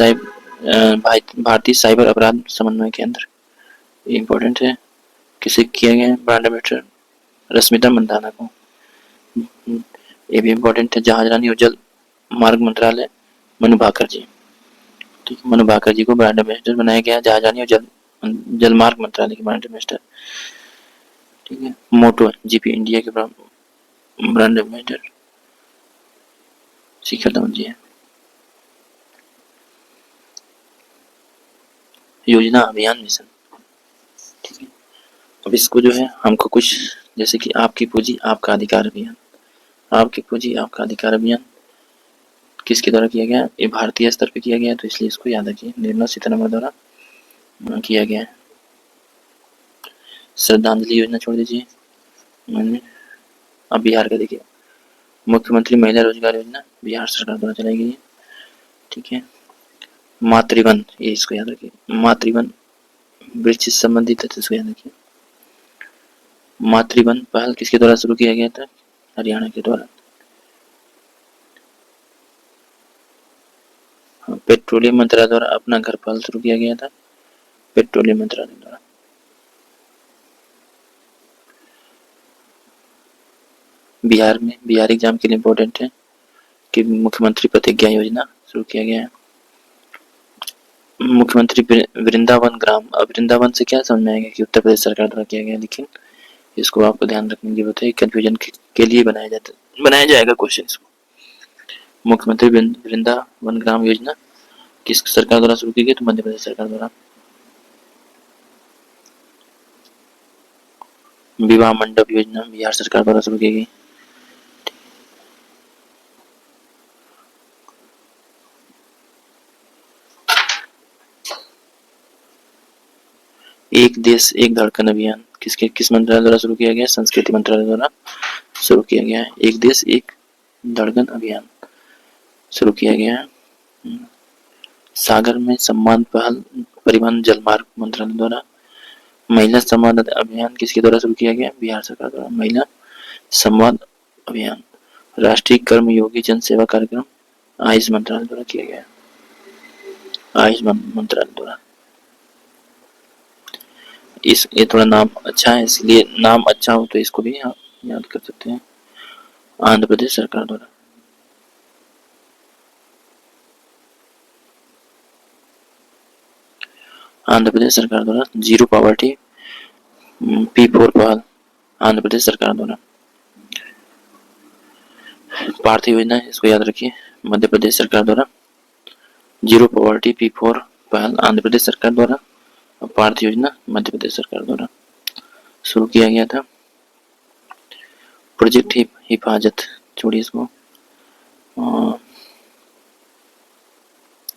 साइबर अपराध समन्वय केंद्र इम्पोर्टेंट है। किसे किया गया है ब्रांड एम्बेसडर? रश्मिता मंदाना को। ये भी इम्पोर्टेंट है। जहाज रानी और जल मार्ग मंत्रालय मनु भाकर जी। ठीक है, मनु भाकर जी को ब्रांड एम्बेसडर बनाया गया, जहाज रानी और जल मार्ग मंत्रालय के ब्रांड एम्बेसडर। ठीक है। मोटो जीपी इंडिया के ब्रांड एम्बेसडर शिखर धवन जी है। योजना अभियान मिशन। ठीक है। अब इसको जो है हमको कुछ, जैसे कि आपकी पूंजी आपका अधिकार अभियान। आपकी पूंजी आपका अधिकार अभियान किसके द्वारा किया गया? ये भारतीय स्तर पे किया गया, तो इसलिए इसको याद रखिए, निर्मला सीतारमण द्वारा किया गया है। श्रद्धांजलि योजना छोड़ दीजिए। अब बिहार का देखिए, मुख्यमंत्री महिला रोजगार योजना बिहार सरकार द्वारा चलाई गई है। ठीक है। मातृवन, ये इसको याद रखिए, मातृवन वृक्ष से संबंधित है, तो इसको याद रखिए। मातृवन पहल किसके द्वारा शुरू किया गया था? हरियाणा के द्वारा। पेट्रोलियम मंत्रालय द्वारा अपना घर पहल शुरू किया गया था, पेट्रोलियम मंत्रालय द्वारा। बिहार में बिहार एग्जाम के लिए इम्पोर्टेंट है कि मुख्यमंत्री प्रतिज्ञा योजना शुरू किया गया है। मुख्यमंत्री वृंदावन ग्राम। अब वृंदावन से क्या समझ में आएगा कि उत्तर प्रदेश सरकार द्वारा किया गया, लेकिन इसको आपको ध्यान रखने की जरूरत है, कंफ्यूजन के लिए बनाया जाएगा क्वेश्चन इसको। मुख्यमंत्री वृंदावन ग्राम योजना किस सरकार द्वारा शुरू की गई? तो मध्य प्रदेश सरकार द्वारा। विवाह मंडप योजना बिहार सरकार द्वारा शुरू की गई। एक देश एक धड़कन अभियान किस मंत्रालय द्वारा शुरू किया गया? संस्कृति मंत्रालय द्वारा शुरू किया गया है। एक देश एक धड़कन अभियान शुरू किया गया है। सागर में सम्मान पहल परिवहन जलमार्ग मंत्रालय द्वारा। महिला संवाद अभियान किसके द्वारा शुरू किया गया? बिहार सरकार द्वारा महिला संवाद अभियान। राष्ट्रीय कर्मयोगी जन सेवा कार्यक्रम आयुष मंत्रालय द्वारा किया गया। आयुष मंत्रालय द्वारा। ये थोड़ा नाम अच्छा है, इसलिए नाम अच्छा हो तो इसको भी आप याद कर सकते हैं। आंध्र प्रदेश सरकार द्वारा। आंध्र प्रदेश सरकार द्वारा जीरो पॉवर्टी P4 पहल आंध्र प्रदेश सरकार द्वारा। पार्थ योजना इसको याद रखिए, मध्य प्रदेश सरकार द्वारा। जीरो पॉवर्टी P4 पहल आंध्र प्रदेश सरकार द्वारा और पार्थ योजना मध्य प्रदेश सरकार द्वारा शुरू किया गया था। प्रोजेक्ट हिफाजत, छोड़िए इसको।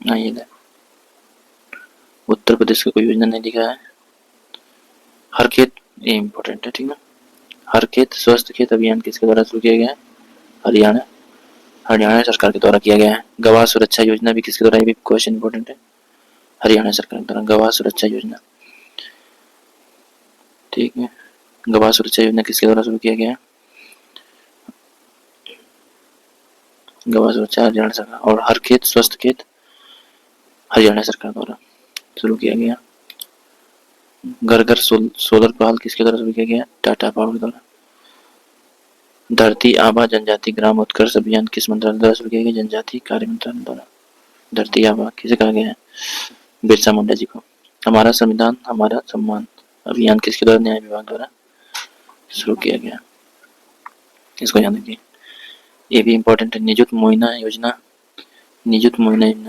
ये उत्तर प्रदेश का कोई योजना नहीं दिखा है। हर खेत, ये इम्पोर्टेंट है, ठीक है। हर खेत स्वस्थ खेत अभियान किसके द्वारा शुरू किया गया है? हरियाणा सरकार के द्वारा किया गया है। गवाह सुरक्षा योजना भी किसके द्वारा? ये भी क्वेश्चन इंपॉर्टेंट है। हरियाणा सरकार द्वारा गवाह सुरक्षा योजना, ठीक है। गवाह सुरक्षा योजना किसके द्वारा शुरू किया गया है? गवाह सुरक्षा हरियाणा सरकार। और हर खेत स्वस्थ खेत हरियाणा सरकार द्वारा शुरू किया गया। घर घर सोलर पहल किसके द्वारा शुरू किया गया? टाटा पावर द्वारा। धरती आबा जनजाति ग्राम उत्कर्ष अभियान किस मंत्रालय द्वारा शुरू किया गया? जनजाति कार्य मंत्रालय द्वारा। धरती आबा किसे कहा गया है? बिरसा मुंडा जी को। हमारा संविधान हमारा सम्मान अभियान किसके द्वारा? न्याय विभाग द्वारा शुरू किया गया। इसको याद रखिए, ये भी इम्पोर्टेंट है। निजुत मोइना योजना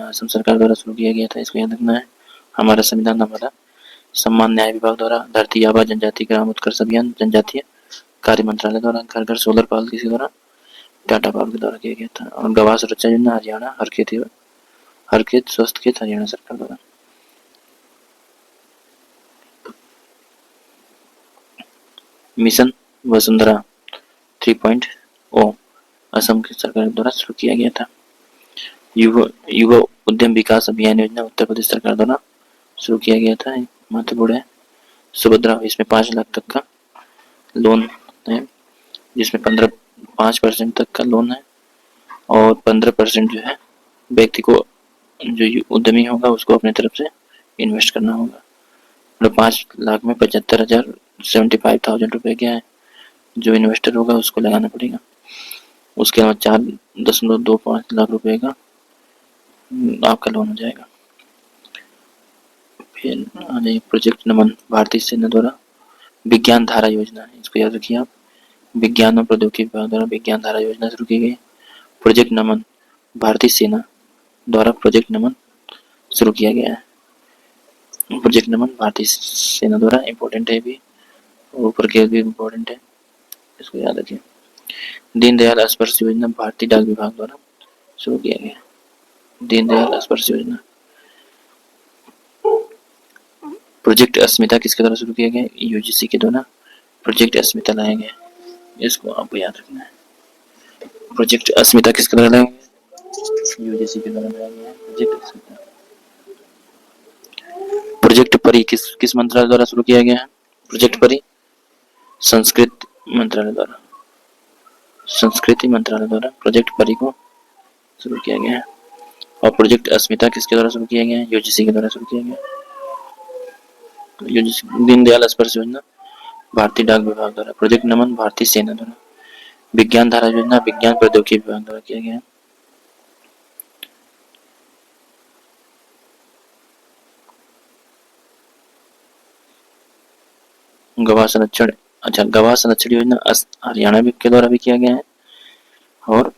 असम सरकार द्वारा शुरू किया गया था, इसको याद रखना है। हमारा संविधान हमारा सम्मान न्याय विभाग द्वारा। धरती आबा जनजाति ग्राम उत्कर्ष अभियान जनजातीय कार्य मंत्रालय द्वारा। घर घर सोलर पाल किसके द्वारा? टाटा पावर के द्वारा किया गया था। और गवाह सुरक्षा योजना हरियाणा हर खेत स्वस्थ खेत हरियाणा सरकार द्वारा। मिशन वसुंधरा 3.0 असम की सरकार द्वारा शुरू किया गया था। युवा उद्यम विकास अभियान योजना उत्तर प्रदेश सरकार द्वारा शुरू किया गया था, महत्वपूर्ण है। सुभद्रा, इसमें 5 लाख तक का लोन है, जिसमें 5% तक का लोन है और 15% जो है व्यक्ति को, जो उद्यमी होगा उसको अपने तरफ से इन्वेस्ट करना होगा। मतलब 5 लाख में 75,000 रुपये क्या है, जो इन्वेस्टर होगा उसको लगाना पड़ेगा। उसके अलावा 4.25 लाख रुपए का आपका लोन हो जाएगा। फिर आ जाइए प्रोजेक्ट नमन भारतीय सेना द्वारा विज्ञान धारा योजना, इसको याद रखिए आप। विज्ञान और प्रौद्योगिकी विभाग द्वारा विज्ञान धारा योजना शुरू की गई। प्रोजेक्ट नमन भारतीय सेना द्वारा प्रोजेक्ट नमन शुरू किया गया है। प्रोजेक्ट नमन भारतीय सेना द्वारा इम्पोर्टेंट है, भी ऊपर के भी इम्पोर्टेंट है, इसको याद रखिए। दीनदयाल स्पर्श योजना भारतीय डाक विभाग द्वारा शुरू किया गया। दीनदयाल स्पर्श योजना। प्रोजेक्ट अस्मिता किसके द्वारा शुरू किया गया? यूजीसी के द्वारा प्रोजेक्ट अस्मिता लाया गया, इसको आपको याद रखना है। प्रोजेक्ट अस्मिता किसके द्वारा लाया गया? यूजीसी के द्वारा लाया गया प्रोजेक्ट अस्मिता। प्रोजेक्ट परी किस मंत्रालय द्वारा शुरू किया गया है? प्रोजेक्ट परी संस्कृत मंत्रालय द्वारा, संस्कृति मंत्रालय द्वारा प्रोजेक्ट परी को शुरू किया गया है। और प्रोजेक्ट अस्मिता किसके द्वारा शुरू किया गया है? यूजीसी के द्वारा शुरू किया गया। यूजीसी दीनदयाल स्पर्श योजना भारतीय डाक विभाग द्वारा। प्रोजेक्ट नमन भारतीय सेना द्वारा। विज्ञान धारा योजना विज्ञान प्रौद्योगिकी विभाग द्वारा किया गया। गवाह संरक्षण, अच्छा गवाह संरक्षण योजना हरियाणा के द्वारा भी किया गया है। और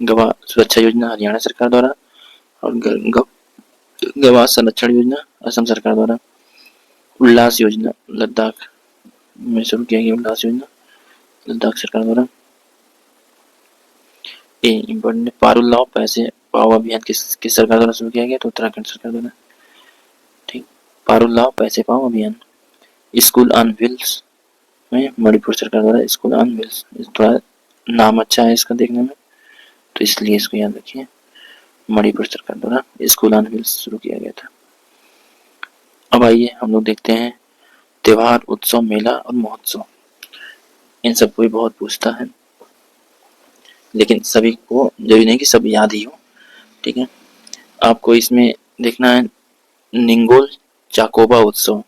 गवाह सुरक्षा योजना हरियाणा सरकार द्वारा। और गवाह संरक्षण योजना असम सरकार द्वारा। उल्लास योजना लद्दाख में शुरू किया गया। उल्लास योजना लद्दाख सरकार द्वारा। इम्पोर्टेंट पारुल लाओ पैसे पाओ अभियान किस सरकार द्वारा शुरू किया गया? तो उत्तराखंड सरकार द्वारा, ठीक। पारुल लाओ पैसे पाओ अभियान। स्कूल ऑन व्हील्स में मणिपुर सरकार द्वारा स्कूल ऑन व्हील्स, थोड़ा नाम अच्छा है इसका देखने में, तो इसलिए इसको याद रखिए। मणिपुर सरकार द्वारा स्कूल ऑन व्हील्स शुरू किया गया था। अब आइए हम लोग देखते हैं त्योहार, उत्सव, मेला और महोत्सव। इन सबको भी बहुत पूछता है, लेकिन सभी को जरूरी नहीं कि सब याद ही हो, ठीक है। आपको इसमें देखना है निंगोल चाकोबा उत्सव,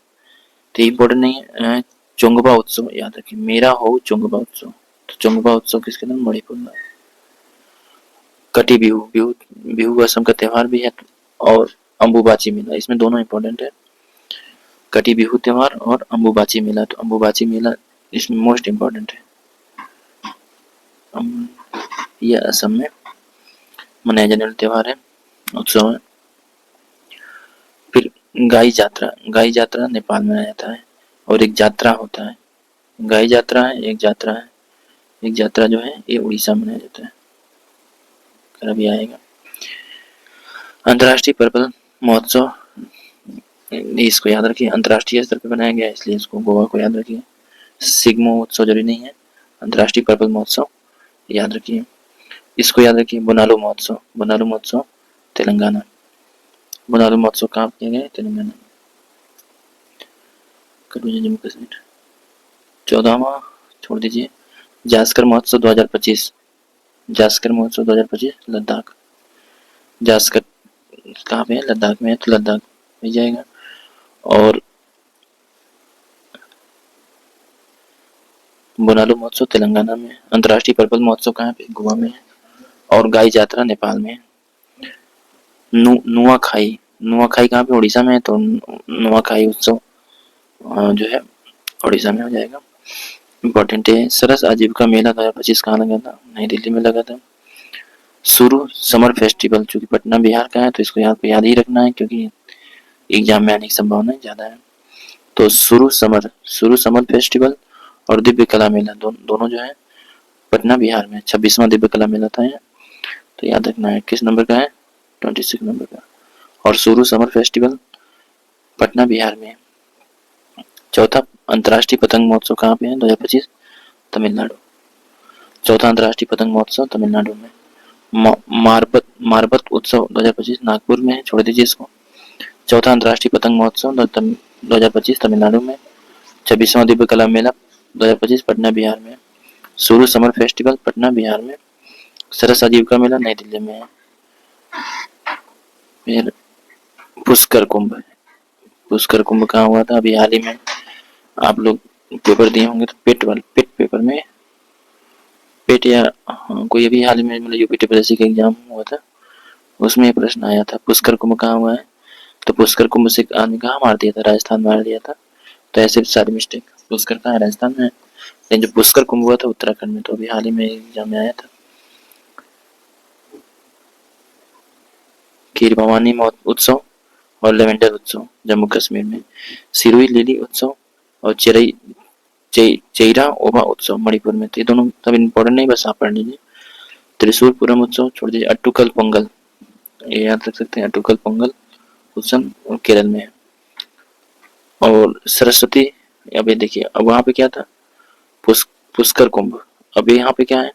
तो इम्पोर्टेंट नहीं है। चोंगबा उत्सव याद रखिए, मेरा हो चोंगबा उत्सव, तो चोंगबा उत्सव किसके नाम, मणिपुर में। कटी बिहू, बिहू बिहू असम का त्योहार भी है, और अम्बुबाची मेला, इसमें दोनों इम्पोर्टेंट है, कटी बिहू त्योहार और अम्बुबाची मेला। तो अम्बुबाची मेला इसमें मोस्ट इम्पोर्टेंट है। यह असम में मनाया जाने वाला त्योहार है, उत्सव है। फिर गाई जात्रा, गाई जात्रा नेपाल में मनाया जाता है, और एक जात्रा होता है, गाई जात्रा है, एक जात्रा है। एक जात्रा जो है ये उड़ीसा में मनाया जाता है, अभी आएगा। अंतर्राष्ट्रीय पर्पल महोत्सव, इसको याद रखिए, अंतर्राष्ट्रीय स्तर पर बनाया गया है, इसलिए इसको गोवा को याद रखिए। सिग्मो उत्सव जरूरी नहीं है, अंतर्राष्ट्रीय पर्पल महोत्सव याद रखिए। इसको याद रखिए, बोनालू महोत्सव, बोनालू महोत्सव तेलंगाना। बोनालू महोत्सव कहाँ किया गया, तेलंगाना। जम्मू कश्मीर। 14वां छोड़ दीजिए, जास्कर महोत्सव 2025, जास्कर महोत्सव 2025 लद्दाख। जास्कर कहाँ पे है, लद्दाख में है, तो लद्दाख मिल जाएगा। और बोनालू महोत्सव तेलंगाना में। अंतर्राष्ट्रीय पर्पल महोत्सव कहाँ पे, गोवा में है। और गाई जात्रा नेपाल में है। नुआखाई, नुआखाई कहाँ पे, उड़ीसा में है, तो नुआखाई उत्सव जो है उड़ीसा में हो जाएगा, इम्पोर्टेंट है। सरस आजीविका मेला 2025 कहाँ लगा था, नई दिल्ली में लगा था। सुरु समर फेस्टिवल, चूंकि पटना बिहार का है तो इसको याद ही रखना है, क्योंकि एग्जाम में आने की संभावना ज्यादा है। तो सुरु समर फेस्टिवल और दिव्य कला मेला दोनों जो है पटना बिहार में 26वां दिव्य कला मेला था, तो याद रखना है। किस नंबर का है, 26 नंबर का। और सुरु समर फेस्टिवल पटना बिहार में। चौथा अंतर्राष्ट्रीय पतंग महोत्सव कहाँ पे है, 2025 तमिलनाडु। चौथा अंतर्राष्ट्रीय पतंग महोत्सव तमिलनाडु में। मारबत उत्सव 2025 नागपुर में है, छोड़ दीजिए इसको। चौथा अंतर्राष्ट्रीय पतंग महोत्सव 2025 तमिलनाडु में। 26वां दिव्य कला मेला 2025 पटना बिहार में। सुरु समर फेस्टिवल पटना बिहार में। सरस आजीविका मेला नई दिल्ली में है। फिर पुष्कर कुंभ, पुष्कर कुंभ कहाँ हुआ था, अभी हाल ही में आप लोग पेपर दिए होंगे, तो पेट पेपर में पेट या कोई अभी हाल ही में मतलब यूपी टीपीएससी का एग्जाम हुआ था, उसमें ये प्रश्न आया था पुष्कर कुंभ कहाँ हुआ है, तो पुष्कर कुंभ से आदमी कहाँ मार दिया था, राजस्थान मार दिया था। तो ऐसे सारी मिस्टेक, पुष्कर कहाँ है, राजस्थान में है, लेकिन जो पुष्कर कुंभ हुआ था उत्तराखंड में, तो अभी हाल ही में एग्जाम में आया था। खीर भवानी उत्सव और लेवेंडर उत्सव जम्मू कश्मीर में। सिरुई लिली उत्सव और चेरा ओबा उत्सव मणिपुर में। तो ये दोनों सब इम्पोर्टेंट नहीं, बस आप पढ़ लीजिए। त्रिशूल पुरम उत्सव छोड़ दीजिए। अट्टुकल पोंगल, ये याद रख सकते हैं, अट्टुकल पोंगल उत्सव केरल में है। और सरस्वती, अभी देखिए अब वहां पे क्या था, पुष्कर कुंभ, अब यहाँ पे क्या है,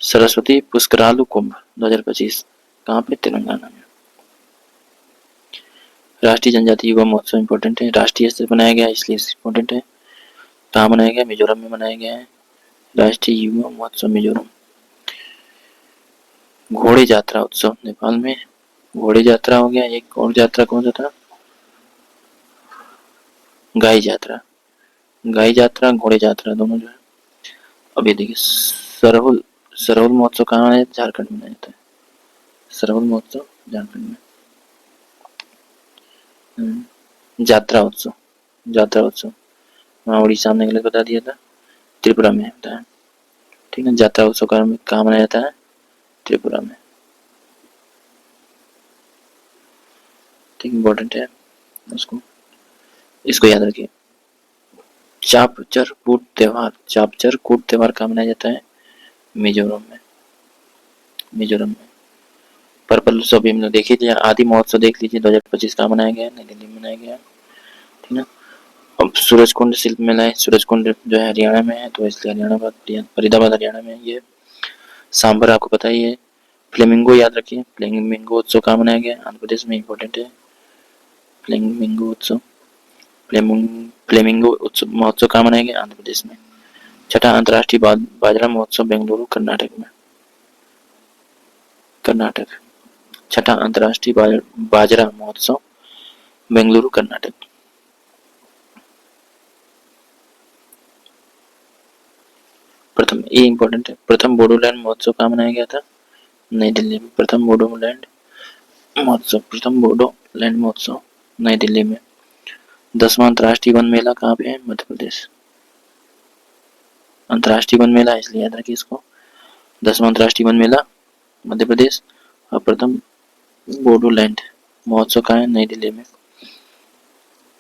सरस्वती पुष्करालु कुंभ 2025 कहाँ पे, तेलंगाना में। राष्ट्रीय जनजाति युवा महोत्सव इम्पोर्टेंट है, राष्ट्रीय स्तर बनाया गया इसलिए इम्पोर्टेंट है। कहाँ मनाया गया, मिजोरम में मनाया गया है, राष्ट्रीय युवा महोत्सव मिजोरम। घोड़े यात्रा उत्सव नेपाल में, घोड़े यात्रा हो गया। एक और यात्रा कौन सा था, गाय यात्रा, गाय यात्रा घोड़े यात्रा दोनों जो है। अब ये देखिए सरहुल महोत्सव कहाँ मनाया, झारखंड में मनाया जाता है, सरहुल महोत्सव झारखंड में। यात्रा उत्सव, यात्रा उत्सव वहाँ उड़ीसा में गलत बता दिया था, त्रिपुरा में होता है, ठीक है। यात्रा उत्सव कहाँ मनाया जाता है, त्रिपुरा में, ठीक, इम्पोर्टेंट है इसको याद रखिए। चापचर कूट त्योहार, चापचर कूट त्योहार कहाँ मनाया जाता है, मिजोरम में, मिजोरम में। पर्पल उत्सव भी हम लोग देख ही लिया। आदि महोत्सव देख लीजिए 2025 कहाँ मनाया गया, नई दिल्ली में मनाया गया। ना। अब सूरजकुंड शिल्प मेला है, सूरजकुंड जो है हरियाणा में है, तो इसलिए फरीदाबाद हरियाणा में ये। सांबर आपको पता ही है। फ्लेमिंगो याद रखिए, फ्लेमिंगो उत्सव कहाँ मनाया गया? आंध्र प्रदेश में, इंपॉर्टेंट है फ्लेमिंगो उत्सव। फ्लेमिंगो उत्सव महोत्सव कहाँ मनाया गया? आंध्र प्रदेश में। छठा अंतर्राष्ट्रीय बाजरा महोत्सव बेंगलुरु कर्नाटक में। कर्नाटक। छठा अंतर्राष्ट्रीय बाजरा महोत्सव बेंगलुरु कर्नाटक। प्रथम, ये इंपॉर्टेंट है, प्रथम बोडोलैंड महोत्सव कहाँ मनाया गया था? नई दिल्ली में। प्रथम बोडोलैंड महोत्सव नई दिल्ली में। 10वां अंतर्राष्ट्रीय वन मेला कहाँ पे है? मध्य प्रदेश। अंतर्राष्ट्रीय वन मेला इसलिए याद रखिए इसको। 10वां अंतर्राष्ट्रीय वन मेला मध्य प्रदेश, और प्रथम बोडोलैंड महोत्सव कहाँ है? नई दिल्ली में।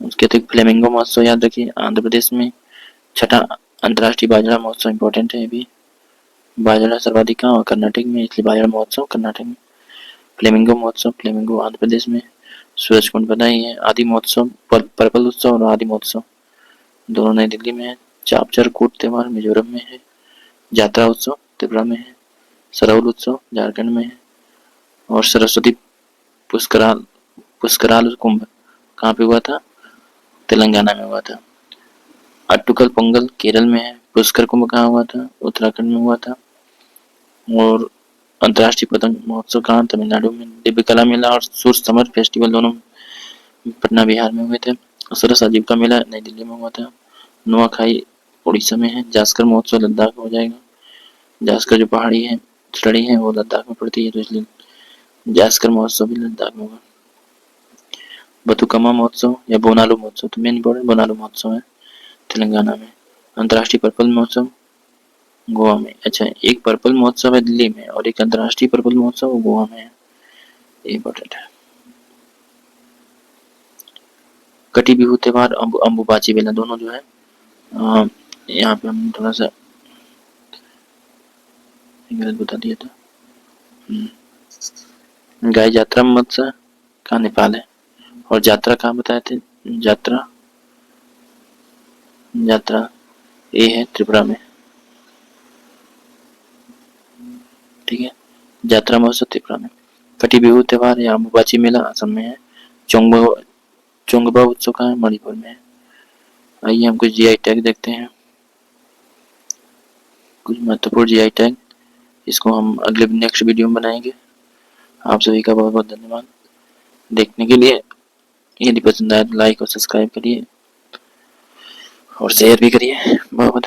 उसके अतिरिक्त फ्लेमिंगो महोत्सव याद रखिए, आंध्र प्रदेश में। छठा अंतर्राष्ट्रीय बाजरा महोत्सव इंपॉर्टेंट है भी। बाजरा सर्वाधिक कहाँ हुआ? कर्नाटक में, इसलिए बाजरा महोत्सव कर्नाटक में। फ्लेमिंगो आंध्र प्रदेश में। सूरजकुंड पता ही है। आदि महोत्सव, पर्पल उत्सव और आदि महोत्सव दोनों नई दिल्ली में है। चापचर कूट त्योहार मिजोरम में है। जात्रा उत्सव त्रिपुरा में है। सरहुल उत्सव झारखंड में है। और सरस्वती पुष्कराल कुंभ कहाँ पे हुआ था? तेलंगाना में हुआ था। अट्टुकल पोंगल केरल में है। पुष्कर कुंभ कहाँ हुआ था? उत्तराखंड में हुआ था। और अंतर्राष्ट्रीय पतंग महोत्सव कहाँ? तमिलनाडु में। दिव्य कला मेला और सूर्य समर फेस्टिवल दोनों पटना बिहार में हुए थे। सरस आजीविका मेला नई दिल्ली में हुआ था। नुआखाई उड़ीसा में है। जास्कर महोत्सव लद्दाख में हो जाएगा। जास्कर जो पहाड़ी है श्रेणी है वो लद्दाख में पड़ती है, तो इसलिए जास्कर महोत्सव भी लद्दाख में होगा। बथुकम्मा महोत्सव या बोनालू महोत्सव, तो मेन इंपॉर्टेंट बोनालू महोत्सव है तेलंगाना में। अंतर्राष्ट्रीय पर्पल महोत्सव गोवा में। अच्छा, एक पर्पल महोत्सव है दिल्ली में और एक अंतर्राष्ट्रीय पर्पल महोत्सव गोवा में है, इंपॉर्टेंट है। कटी बिहू त्योहार अम्बुबाची मेला दोनों जो है यहाँ पे हम थोड़ा सा गलत बता दिया था। गाय यात्रा महोत्सव कहाँ? नेपाल है। और यात्रा कहाँ बताए थे? यात्रा ये है त्रिपुरा में, ठीक है। यात्रा महोत्सव त्रिपुरा में। कटी बिहू त्योहार या अम्बुबाची मेला असम में है। चोंगबा उत्सव कहाँ है? मणिपुर में है। आइए हम कुछ जीआई टैग देखते हैं, कुछ महत्वपूर्ण जीआई टैग, इसको हम अगले नेक्स्ट वीडियो में बनाएंगे। आप सभी का बहुत बहुत धन्यवाद देखने के लिए। यदि पसंद आए तो लाइक और सब्सक्राइब करिए और शेयर भी करिए। बहुत बहुत